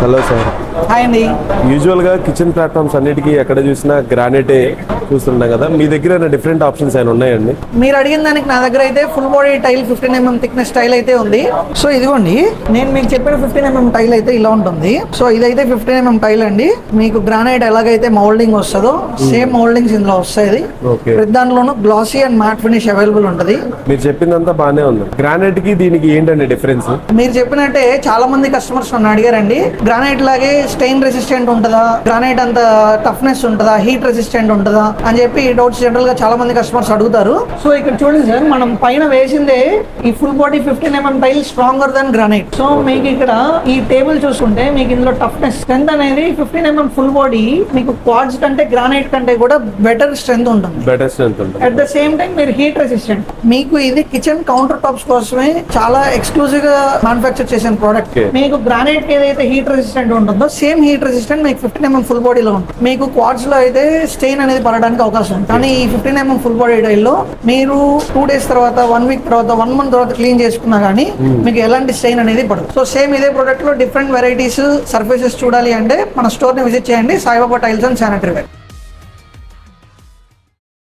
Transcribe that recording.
Hello sir. Hi అండి. యూజువల్గా kitchen platforms అన్నిటికీ ఎక్కడ చూసినా గ్రానైటే చూస్తుంటాం కదా, మీ దగ్గర డిఫరెంట్ ఆప్షన్స్ ఏమైనా ఉన్నాయండి? మీరు అడిగిన దానికి నా దగ్గర అయితే full body tile 15mm thickness tile అయితే ఉంది. సో ఇదిగోండి, నేను మీకు చెప్పిన 15mm టైల్ అయితే ఇలా ఉంటుంది. సో ఇదైతే 15mm టైల్ అండి. మీకు గ్రానైట్ ఎలాగైతే మౌల్డింగ్ వస్తుందో సేమ్ మౌల్డింగ్స్ ఇందులో వస్తాయి. దానిలోనూ glossy and matte finish available ఉంటుంది. మీరు చెప్పిందంతా బాగానే ఉంది. గ్రానైట్ కి దీనికి ఏంటండి డిఫరెన్స్? మీరు చెప్పినట్టే చాలా మంది కస్టమర్స్ నన్ను అడిగారండి, గ్రానైట్ లాగే స్టెయిన్ రెసిస్టెంట్ ఉంటుందా, గ్రానైట్ అంత టఫ్నెస్ ఉంటుందా, హీట్ రెసిస్టెంట్ ఉంటుందా అని చెప్పి ఈ డౌట్స్ జనరల్ గా చాలా మంది కస్టమర్స్ అడుగుతారు. సో ఇక్కడ చూడండి సార్, మనం పైన వేసిందే ఈ full body 15mm tile stronger than granite. So మీకు ఇక్కడ ఈ టేబుల్ చూసుకుంటే మీకు ఇందులో టఫ్నెస్ స్ట్రెంత్ అనేది 15mm ఫుల్ బాడీ మీకు క్వాడ్స్ కంటే గ్రానైట్ కంటే కూడా బెటర్ స్ట్రెంత్ ఉంటుంది. అట్ ద సేమ్ టైం మీరు హీట్ రెసిస్టెంట్. మీకు ఇది కిచెన్ కౌంటర్ టాప్స్ కోసమే చాలా ఎక్స్క్లూజివ్ గా మ్యానుఫ్యాక్చర్ చేసిన ప్రోడక్ట్. మీకు గ్రానైట్ ఏదైతే హీట్ రెసిస్టెంట్ ఉంటుందో సేమ్ హీట్ రెసిస్టెంట్ మీకు 15mm ఫుల్ బాడీలో ఉంటుంది. మీకు క్వాడ్స్ లో అయితే స్టెయిన్ అనేది పడడానికి అవకాశం ఉంది. కానీ ఈ 15mm ఫుల్ బాడీ టైల్లో మీరు 2 days తర్వాత, 1 week తర్వాత, 1 month తర్వాత క్లీన్ చేసుకున్నా కానీ మీకు ఎలాంటి స్టెయిన్ అనేది పడదు. సో సేమ్ ఇదే ప్రోడక్ట్ లో డిఫరెంట్ వెరైటీస్ సర్ఫేసెస్ చూడాలి అంటే మన స్టోర్ ని విజిట్ చేయండి, Saibaba tiles and sanitary ware.